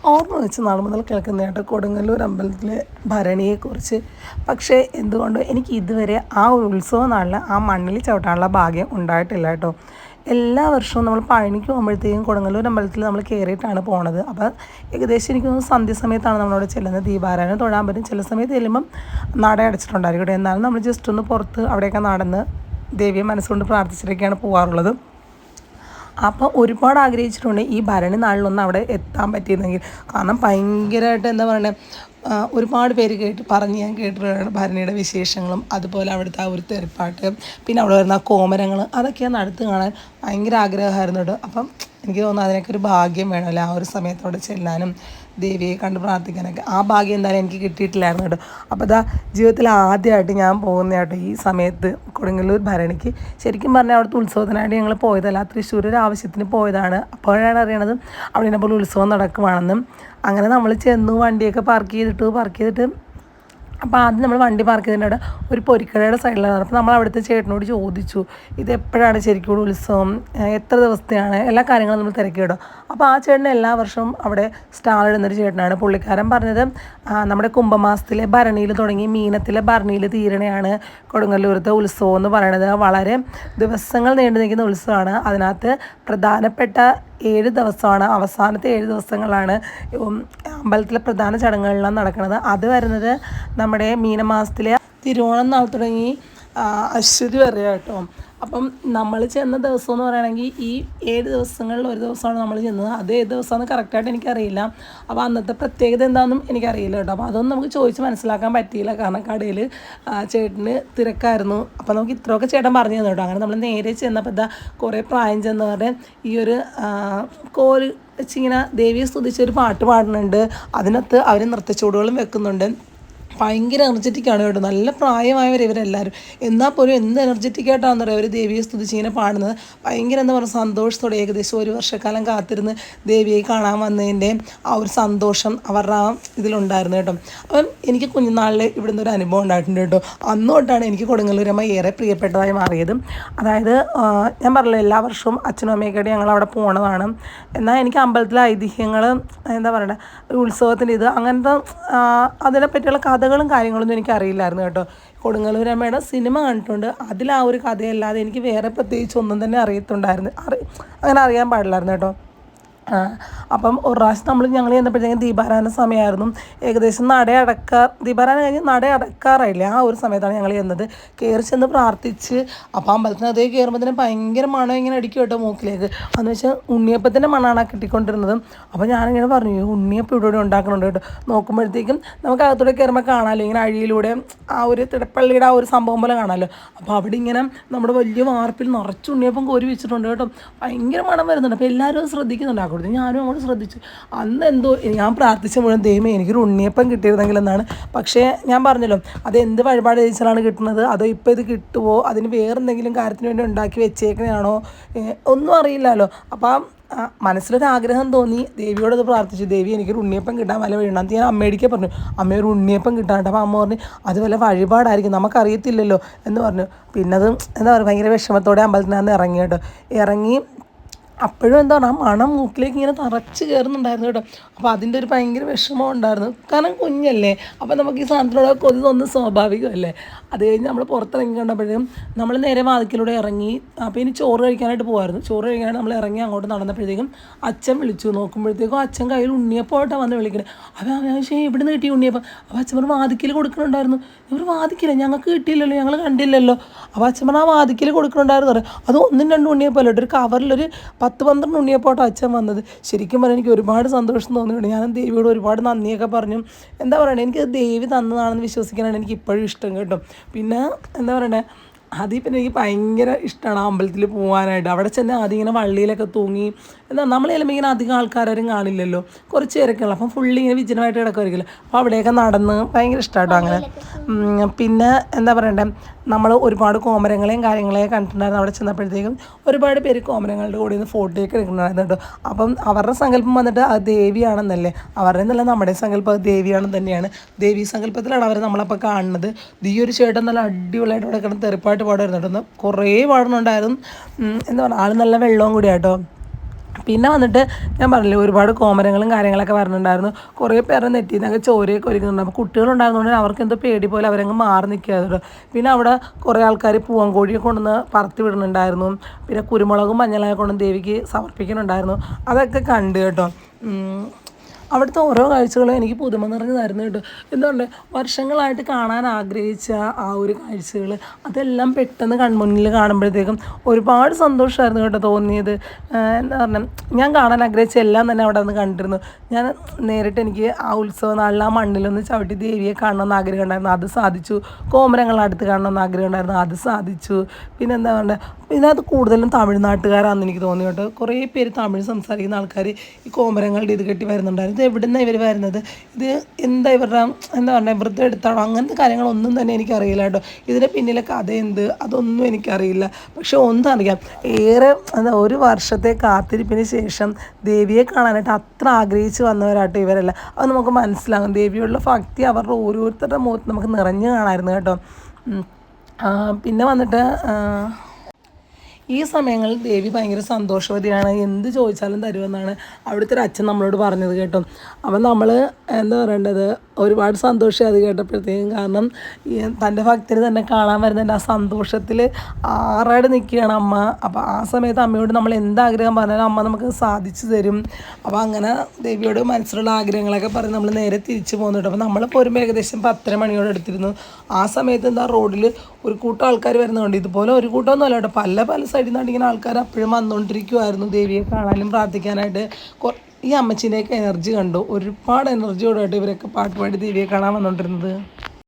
ഓർമ്മ വെച്ച് നാൾ മുതൽ കേൾക്കുന്നതായിട്ട് കൊടുങ്ങല്ലൂർ അമ്പലത്തിലെ ഭരണിയെക്കുറിച്ച്. പക്ഷേ എന്തുകൊണ്ട് എനിക്ക് ഇതുവരെ ആ ഒരു ഉത്സവ നാളിൽ ആ മണ്ണിൽ ചവിട്ടാനുള്ള ഭാഗ്യം ഉണ്ടായിട്ടില്ല കേട്ടോ. എല്ലാ വർഷവും നമ്മൾ പഴനിക്ക് പോകുമ്പോഴത്തേക്കും കൊടുങ്ങല്ലൂർ അമ്പലത്തിൽ നമ്മൾ കയറിയിട്ടാണ് പോണത്. അപ്പോൾ ഏകദേശം എനിക്ക് തോന്നുന്നു സന്ധ്യസമയത്താണ് നമ്മളവിടെ ചെല്ലുന്നത്. ദീപാരാധന തൊഴാൻ പറ്റും. ചില സമയത്ത് ചെല്ലുമ്പം നട അടച്ചിട്ടുണ്ടായിരിക്കും കേട്ടോ. എന്നാലും നമ്മൾ ജസ്റ്റ് ഒന്ന് പുറത്ത് അവിടെയൊക്കെ നടന്ന് ദേവിയെ മനസ്സുകൊണ്ട് പ്രാർത്ഥിച്ചിട്ടൊക്കെയാണ് പോകാറുള്ളത്. അപ്പോൾ ഒരുപാട് ആഗ്രഹിച്ചിട്ടുണ്ട് ഈ ഭരണി നാളിലൊന്ന് അവിടെ എത്താൻ പറ്റിയിരുന്നെങ്കിൽ. കാരണം ഭയങ്കരമായിട്ട് എന്താ പറയണേ, ഒരുപാട് പേര് പറഞ്ഞ് ഞാൻ കേട്ടിട്ടുണ്ട് ഭരണിയുടെ വിശേഷങ്ങളും അതുപോലെ അവിടുത്തെ ആ ഒരു തെറിപ്പാട്ട്, പിന്നെ അവിടെ വരുന്ന കോമരങ്ങൾ, അതൊക്കെയാണ് അടുത്ത് കാണാൻ ഭയങ്കര ആഗ്രഹമായിരുന്നു കേട്ടോ. അപ്പം എനിക്ക് തോന്നുന്നു അതിനൊക്കെ ഒരു ഭാഗ്യം വേണമല്ലോ, ആ ഒരു സമയത്തോടെ ചെല്ലാനും ദേവിയെ കണ്ട് പ്രാർത്ഥിക്കാനൊക്കെ. ആ ഭാഗ്യം എന്തായാലും എനിക്ക് കിട്ടിയിട്ടില്ലായിരുന്നു കേട്ടോ. അപ്പോൾ അതാ ജീവിതത്തിൽ ആദ്യമായിട്ട് ഞാൻ പോകുന്ന കേട്ടോ ഈ സമയത്ത് കൊടുങ്ങല്ലൂർ ഭരണിക്ക്. ശരിക്കും പറഞ്ഞാൽ അവിടുത്തെ ഉത്സവത്തിനായിട്ട് ഞങ്ങൾ പോയതല്ല, തൃശ്ശൂർ ഒരു ആവശ്യത്തിന് പോയതാണ്. അപ്പോഴാണ് അറിയണത് അവിടെ പോലെ ഉത്സവം നടക്കുവാണെന്നും. അങ്ങനെ നമ്മൾ ചെന്നു വണ്ടിയൊക്കെ പാർക്ക് ചെയ്തിട്ട് അപ്പോൾ ആദ്യം നമ്മൾ വണ്ടി പാർക്ക് ചെയ്തതിൻ്റെ അവിടെ ഒരു പൊരിക്കടയുടെ സൈഡിലാണ്. അപ്പോൾ നമ്മൾ അവിടുത്തെ ചേട്ടനോട് ചോദിച്ചു ഇതെപ്പോഴാണ് ശരിക്കും ഉത്സവം, എത്ര ദിവസത്തെയാണ്, എല്ലാ കാര്യങ്ങളും നമ്മൾ തിരക്കി ഇടും. അപ്പോൾ ആ ചേട്ടൻ എല്ലാ വർഷവും അവിടെ സ്റ്റാൾ ഇടുന്നൊരു ചേട്ടനാണ്. പുള്ളിക്കാരൻ പറഞ്ഞത് നമ്മുടെ കുംഭമാസത്തിലെ ഭരണിയിൽ തുടങ്ങി മീനത്തിലെ ഭരണിയിൽ തീരണയാണ് കൊടുങ്ങല്ലൂരത്തെ ഉത്സവം എന്ന് പറയുന്നത്. വളരെ ദിവസങ്ങൾ നീണ്ടു നിൽക്കുന്ന ഉത്സവമാണ്. അതിനകത്ത് പ്രധാനപ്പെട്ട 7 ദിവസമാണ്, അവസാനത്തെ 7 ദിവസങ്ങളാണ് അമ്പലത്തിലെ പ്രധാന ചടങ്ങുകളെല്ലാം നടക്കുന്നത്. അത് വരുന്നത് നമ്മുടെ മീനമാസത്തിലെ തിരുവോണം നാൾ തുടങ്ങി അശ്വതി വരെ കേട്ടോ. അപ്പം നമ്മൾ ചെന്ന ദിവസം എന്ന് പറയുകയാണെങ്കിൽ ഈ 7 ദിവസങ്ങളിൽ ഒരു ദിവസമാണ് നമ്മൾ ചെന്നത്. അത് ഏത് ദിവസമാണെന്ന് കറക്റ്റായിട്ട് എനിക്കറിയില്ല. അപ്പോൾ അന്നത്തെ പ്രത്യേകത എന്താണെന്നും എനിക്കറിയില്ല കേട്ടോ. അപ്പോൾ അതൊന്നും നമുക്ക് ചോദിച്ച് മനസ്സിലാക്കാൻ പറ്റിയില്ല, കാരണം കടയിൽ ചേട്ടന് തിരക്കായിരുന്നു. അപ്പോൾ നമുക്ക് ഇത്രയൊക്കെ ചേട്ടൻ പറഞ്ഞു തന്നു കേട്ടോ. അങ്ങനെ നമ്മൾ നേരെ ചെന്നപ്പോൾ ഇതാ കുറേ പ്രായം ചെന്നവരുടെ ഈ ഒരു കോല് വെച്ചിങ്ങനെ ദേവിയെ സ്തുതിച്ചൊരു പാട്ട് പാടുന്നുണ്ട്. അതിനകത്ത് അവർ നൃത്തച്ചുവടുകളും വെക്കുന്നുണ്ട്. ഭയങ്കര എനർജറ്റിക്കാണ് കേട്ടോ. നല്ല പ്രായമായവർ ഇവരെല്ലാവരും. എന്നാൽ പോലും എന്ത് എനർജറ്റിക്കായിട്ടാണെന്ന് പറയുക അവർ ദേവിയെ സ്തുതിച്ച് ഇങ്ങനെ പാടുന്നത്. ഭയങ്കര എന്താ പറയുക സന്തോഷത്തോടെ, ഏകദേശം 1 വർഷക്കാലം കാത്തിരുന്ന് ദേവിയെ കാണാൻ വന്നതിൻ്റെ ആ ഒരു സന്തോഷം അവരുടെ ആ ഇതിലുണ്ടായിരുന്നു കേട്ടോ. അപ്പം എനിക്ക് കുഞ്ഞുനാളിൽ ഇവിടുന്ന് ഒരു അനുഭവം ഉണ്ടായിട്ടുണ്ട് കേട്ടോ. അന്ന് തൊട്ടാണ് എനിക്ക് കൊടുങ്ങല്ലൂരമ്മ ഏറെ പ്രിയപ്പെട്ടതായി മാറിയത്. അതായത് ഞാൻ പറഞ്ഞല്ലോ എല്ലാ വർഷവും അച്ഛനും അമ്മയൊക്കെയായിട്ട് ഞങ്ങൾ അവിടെ പോണതാണ്. എന്നാൽ എനിക്ക് അമ്പലത്തിലെ ഐതിഹ്യങ്ങൾ, എന്താ പറയുക ഉത്സവത്തിൻ്റെ ഇത് അങ്ങനത്തെ അതിനെപ്പറ്റിയുള്ള കഥകളും കാര്യങ്ങളൊന്നും എനിക്ക് അറിയില്ലായിരുന്നു കേട്ടോ. കൊടുങ്ങല്ലൂരമ്മയുടെ സിനിമ കണ്ടിട്ടുണ്ട്, അതിൽ ആ ഒരു കഥയല്ലാതെ എനിക്ക് വേറെ പ്രത്യേകിച്ച് ഒന്നും തന്നെ അങ്ങനെ അറിയാൻ പാടില്ലായിരുന്നു കേട്ടോ. അപ്പം ഒരു പ്രാവശ്യം ഞങ്ങൾ ചെന്നപ്പോഴത്തേക്കും ദീപാരാധന സമയമായിരുന്നു. ഏകദേശം ദീപാരാധന കഴിഞ്ഞ് നട അടക്കാറായില്ലേ, ആ ഒരു സമയത്താണ് ഞങ്ങൾ ചെന്നത്. കയറി ചെന്ന് പ്രാർത്ഥിച്ച് അപ്പോൾ അമ്പലത്തിന് അതേ കയറുമ്പോൾ തന്നെ ഭയങ്കര മണം ഇങ്ങനെ അടിക്കും കേട്ടോ മൂക്കിലേക്ക്. അതെന്ന് വെച്ചാൽ ഉണ്ണിയപ്പത്തിൻ്റെ മണമാണ് കിട്ടിക്കൊണ്ടിരുന്നത്. അപ്പോൾ ഞാനിങ്ങനെ പറഞ്ഞു ഉണ്ണിയപ്പം ഇവിടെ ഉണ്ടാക്കുന്നുണ്ട് കേട്ടോ. നോക്കുമ്പോഴത്തേക്കും നമുക്ക് അകത്തൂടെ കയറുമ്പോൾ കാണാമല്ലോ ഇങ്ങനെ അഴിയിലൂടെ ആ ഒരു തിടപ്പള്ളിയുടെ ആ ഒരു സംഭവം പോലെ കാണാമല്ലോ. അപ്പോൾ അവിടെ ഇങ്ങനെ നമ്മുടെ വലിയ വാർപ്പിൽ നിറച്ച് ഉണ്ണിയപ്പം കോരി വെച്ചിട്ടുണ്ട് കേട്ടോ. ഭയങ്കര മണം വരുന്നുണ്ട്. അപ്പോൾ എല്ലാവരും ശ്രദ്ധിക്കുന്നുണ്ട്. കൊടുത്തു ഞാനും അങ്ങോട്ട് ശ്രദ്ധിച്ചു. അന്ന് എന്തോ ഞാൻ പ്രാർത്ഥിച്ച മുഴുവൻ ദൈവമേ എനിക്കൊരു ഉണ്ണിയപ്പം കിട്ടിയിരുന്നെങ്കിൽ എന്നാണ്. പക്ഷേ ഞാൻ പറഞ്ഞല്ലോ അത് എന്ത് വഴിപാട് കഴിച്ചാലാണ് കിട്ടുന്നത്, അതോ ഇപ്പോൾ ഇത് കിട്ടുമോ, അതിന് വേറെന്തെങ്കിലും കാര്യത്തിന് വേണ്ടി ഉണ്ടാക്കി വെച്ചേക്കുന്നതാണോ ഒന്നും അറിയില്ലല്ലോ. അപ്പം മനസ്സിലൊരാഗ്രഹം തോന്നി, ദേവിയോടത് പ്രാർത്ഥിച്ചു, ദേവി എനിക്കൊരു ഉണ്ണിയപ്പം കിട്ടാൻ വല്ല വീഴണം. ഞാൻ അമ്മയോടിക്കെ പറഞ്ഞു അമ്മ ഒരു ഉണ്ണിയപ്പം കിട്ടാണ്ട്. അപ്പോൾ അമ്മ പറഞ്ഞു അത് വല്ല വഴിപാടായിരിക്കും, നമുക്കറിയത്തില്ലല്ലോ എന്ന് പറഞ്ഞു. പിന്നെ അത് എന്താ പറയുക ഭയങ്കര വിഷമത്തോടെ അമ്പലത്തിനകത്ത് ഇറങ്ങി കേട്ടോ. ഇറങ്ങി അപ്പോഴും എന്താ പറയുക ആ മണം മൂക്കിലേക്ക് ഇങ്ങനെ തറച്ച് കയറുന്നുണ്ടായിരുന്നു കേട്ടോ. അപ്പോൾ അതിൻ്റെ ഒരു ഭയങ്കര വിഷമം ഉണ്ടായിരുന്നു, കാരണം കുഞ്ഞല്ലേ. അപ്പോൾ നമുക്ക് ഈ സാധനത്തിലൂടെ കൊതി തോന്നുന്നത് സ്വാഭാവികമല്ലേ. അത് കഴിഞ്ഞ് നമ്മൾ പുറത്തിറങ്ങി കണ്ടപ്പോഴേക്കും നമ്മൾ നേരെ വാതിക്കലൂടെ ഇറങ്ങി. അപ്പോൾ ഇനി ചോറ് കഴിക്കാനായിട്ട് പോകുമായിരുന്നു. ചോറ് കഴിക്കാനായിട്ട് നമ്മൾ ഇറങ്ങി അങ്ങോട്ട് നടന്നപ്പോഴത്തേക്കും അച്ഛൻ വിളിച്ചു. നോക്കുമ്പോഴത്തേക്കും അച്ഛൻ കയ്യിൽ ഉണ്ണിയപ്പമായിട്ടാണ് വന്ന് വിളിക്കുന്നത്. അപ്പോൾ ആവശ്യം ഇവിടെ നിന്ന് കിട്ടിയ ഉണ്ണിയപ്പം. അപ്പോൾ അച്ഛൻ പറഞ്ഞ വാതിക്കൽ കൊടുക്കുന്നുണ്ടായിരുന്നു. ഇവർ വാതിക്കില്ല, ഞങ്ങൾക്ക് കിട്ടിയില്ലല്ലോ, ഞങ്ങൾ കണ്ടില്ലല്ലോ. അപ്പോൾ അച്ഛൻ പറഞ്ഞാൽ ആ വാതിക്കൽ കൊടുക്കുന്നുണ്ടായിരുന്നു പറയാം. അത് 1-2 ഉണ്ണിയപ്പമല്ലോ, ഒരു കവറിലൊരു 10-12 ഉണ്ണിയപ്പോട്ടോ അച്ഛൻ വന്നത്. ശരിക്കും പറഞ്ഞാൽ എനിക്ക് ഒരുപാട് സന്തോഷം തോന്നിയിട്ടുണ്ട്. ഞാൻ ദേവിയോട് ഒരുപാട് നന്ദിയൊക്കെ പറഞ്ഞു. എന്താ പറയണേ, എനിക്കത് ദേവി തന്നതാണെന്ന് വിശ്വസിക്കാനാണ് എനിക്ക് ഇപ്പോഴും ഇഷ്ടം കേട്ടോ. പിന്നെ എന്താ പറയണേ, അതിൽ പിന്നെ എനിക്ക് ഭയങ്കര ഇഷ്ടമാണ് അമ്പലത്തിൽ പോകാനായിട്ട്. അവിടെ ചെന്ന് ആദ്യം ഇങ്ങനെ വള്ളിയിലൊക്കെ തൂങ്ങി എന്താ നമ്മൾ ചെല്ലുമ്പോൾ ഇങ്ങനെ അധികം ആൾക്കാരും കാണില്ലല്ലോ, കുറച്ച് പേരൊക്കെയുള്ള. അപ്പം ഫുള്ളി ഇങ്ങനെ വിജനമായിട്ട് കിടക്കുമായിരിക്കില്ല. അപ്പോൾ അവിടെയൊക്കെ നടന്ന് ഭയങ്കര ഇഷ്ടമായിട്ടോ അങ്ങനെ. പിന്നെ എന്താ പറയണ്ടേ, നമ്മൾ ഒരുപാട് കോമരങ്ങളെയും കാര്യങ്ങളെയും കണ്ടിട്ടുണ്ടായിരുന്നു. അവിടെ ചെന്നപ്പോഴത്തേക്കും ഒരുപാട് പേര് കോമരങ്ങളുടെ കൂടെ നിന്ന് ഫോട്ടോയൊക്കെ എടുക്കുന്നുണ്ടായിരുന്നു കേട്ടോ. അപ്പം അവരുടെ സങ്കല്പം വന്നിട്ട് അത് ദേവിയാണെന്നല്ലേ, അവരുടെ എന്നല്ല നമ്മുടെ സങ്കല്പം അത് ദേവിയാണെന്ന് തന്നെയാണ്. ദേവീ സങ്കല്പത്തിലാണ് അവർ നമ്മളപ്പോൾ കാണുന്നത്. ഈ ഒരു ചേട്ടൻ നല്ല അടിപൊളിയായിട്ട് അവിടെ കിടന്ന് തെറിപ്പായിട്ട് പാടുമായിരുന്നു കേട്ടോ. കുറേ പാടുന്നുണ്ടായിരുന്നു. എന്താ പറയുക ആൾ നല്ല വെള്ളവും കൂടിയാട്ടോ. പിന്നെ വന്നിട്ട് ഞാൻ പറഞ്ഞില്ലേ ഒരുപാട് കോമരങ്ങളും കാര്യങ്ങളൊക്കെ വരുന്നുണ്ടായിരുന്നു. കുറേ പേരെ നെറ്റിയിൽ നിന്നൊക്കെ ചോരയൊക്കെ ഒരുക്കുന്നുണ്ട്. അപ്പോൾ കുട്ടികളുണ്ടാകുന്നതുകൊണ്ട് അവർക്ക് എന്തോ പേടി പോലെ അവരങ്ങ് മാറി നിൽക്കുകയായിരുന്നു. പിന്നെ അവിടെ കുറേ ആൾക്കാർ പൂവൻകോഴിയെ കൊണ്ടുവന്ന് പറത്തി വിടുന്നുണ്ടായിരുന്നു. പിന്നെ കുരുമുളകും മഞ്ഞളൊക്കെ കൊണ്ടുവന്ന് ദേവിക്ക് സമർപ്പിക്കുന്നുണ്ടായിരുന്നു. അതൊക്കെ കണ്ടു കേട്ടോ. അവിടുത്തെ ഓരോ കാഴ്ചകളും എനിക്ക് പുതുമ നിറഞ്ഞതായിരുന്നു കേട്ടോ. എന്തുകൊണ്ട് വർഷങ്ങളായിട്ട് കാണാൻ ആഗ്രഹിച്ച ആ ഒരു കാഴ്ചകൾ അതെല്ലാം പെട്ടെന്ന് കൺമുന്നിൽ കാണുമ്പോഴത്തേക്കും ഒരുപാട് സന്തോഷമായിരുന്നു കേട്ടോ തോന്നിയത്. എന്താ പറഞ്ഞാൽ ഞാൻ കാണാൻ ആഗ്രഹിച്ച എല്ലാം തന്നെ അവിടെ നിന്ന് കണ്ടിരുന്നു. ഞാൻ നേരിട്ട് എനിക്ക് ആ ഉത്സവ നാളിൽ ആ മണ്ണിലൊന്ന് ചവിട്ടി ദേവിയെ കാണണമെന്ന് ആഗ്രഹം ഉണ്ടായിരുന്നു, അത് സാധിച്ചു. കോമരങ്ങൾ അടുത്ത് കാണണമെന്ന് ആഗ്രഹം ഉണ്ടായിരുന്നു, അത് സാധിച്ചു. പിന്നെ എന്താ പറയുക, ഇതിനകത്ത് കൂടുതലും തമിഴ്നാട്ടുകാരാണെന്ന് എനിക്ക് തോന്നി കേട്ടോ. കുറേ പേര് തമിഴ് സംസാരിക്കുന്ന ആൾക്കാർ ഈ കോമരങ്ങളുടെ ഇത് കെട്ടി വരുന്നുണ്ടായിരുന്നു. ഇത് എവിടെ നിന്നാണ് ഇവർ വരുന്നത്, ഇത് എന്താ ഇവരുടെ എന്താ പറയുക വ്രതം എടുത്താണോ, അങ്ങനത്തെ കാര്യങ്ങളൊന്നും തന്നെ എനിക്കറിയില്ല കേട്ടോ. ഇതിൻ്റെ പിന്നിലെ കഥ എന്ത് അതൊന്നും എനിക്കറിയില്ല. പക്ഷെ ഒന്നറിയാം, ഏറെ എന്താ ഒരു വർഷത്തെ കാത്തിരിപ്പിന് ശേഷം ദേവിയെ കാണാനായിട്ട് അത്ര ആഗ്രഹിച്ച് വന്നവരാട്ടോ ഇവരല്ല. അത് നമുക്ക് മനസ്സിലാകും. ദേവിയോടുള്ള ഭക്തി അവരുടെ ഓരോരുത്തരുടെ മുഖത്ത് നമുക്ക് നിറഞ്ഞു കാണാമായിരുന്നു കേട്ടോ. പിന്നെ വന്നിട്ട് ഈ സമയങ്ങളിൽ ദേവി ഭയങ്കര സന്തോഷവതിയാണ്, എന്ത് ചോദിച്ചാലും തരുമെന്നാണ് അവിടുത്തെ ഒരു അച്ഛൻ നമ്മളോട് പറഞ്ഞത് കേട്ടോ. അപ്പം നമ്മൾ എന്താ പറയേണ്ടത്, ഒരുപാട് സന്തോഷം അത് കേട്ടപ്പോഴത്തേക്കും. കാരണം തൻ്റെ ഭക്തന് തന്നെ കാണാൻ വരുന്നതിൻ്റെ ആ സന്തോഷത്തിൽ ആറാട് നിൽക്കുകയാണ് അമ്മ. അപ്പോൾ ആ സമയത്ത് അമ്മയോട് നമ്മൾ എന്താഗ്രഹം പറഞ്ഞാലും അമ്മ നമുക്ക് സാധിച്ചു തരും. അപ്പോൾ അങ്ങനെ ദേവിയോട് മനസ്സിലുള്ള ആഗ്രഹങ്ങളൊക്കെ പറഞ്ഞ് നമ്മൾ നേരെ തിരിച്ചു പോകുന്നുണ്ട്. അപ്പോൾ നമ്മൾ പോരുമ്പോൾ ഏകദേശം 10 മണിയോട് എടുത്തിരുന്നു. ആ സമയത്ത് എന്താ റോഡിൽ ഒരു കൂട്ടം ആൾക്കാർ വരുന്നുണ്ട്. ഇതുപോലെ ഒരു കൂട്ടമൊന്നും അല്ല കേട്ടോ, പല സൈഡിൽ നിന്നാണ് ഇങ്ങനെ ആൾക്കാർ അപ്പോഴും വന്നുകൊണ്ടിരിക്കുമായിരുന്നു ദേവിയെ കാണാനും പ്രാർത്ഥിക്കാനായിട്ട്. ഈ അമ്മച്ചീൻ്റെയൊക്കെ എനർജി കണ്ടു, ഒരുപാട് എനർജിയോടായിട്ട് ഇവരൊക്കെ പാട്ട് പാടി ദേവിയെ കാണാൻ വന്നുകൊണ്ടിരുന്നത്.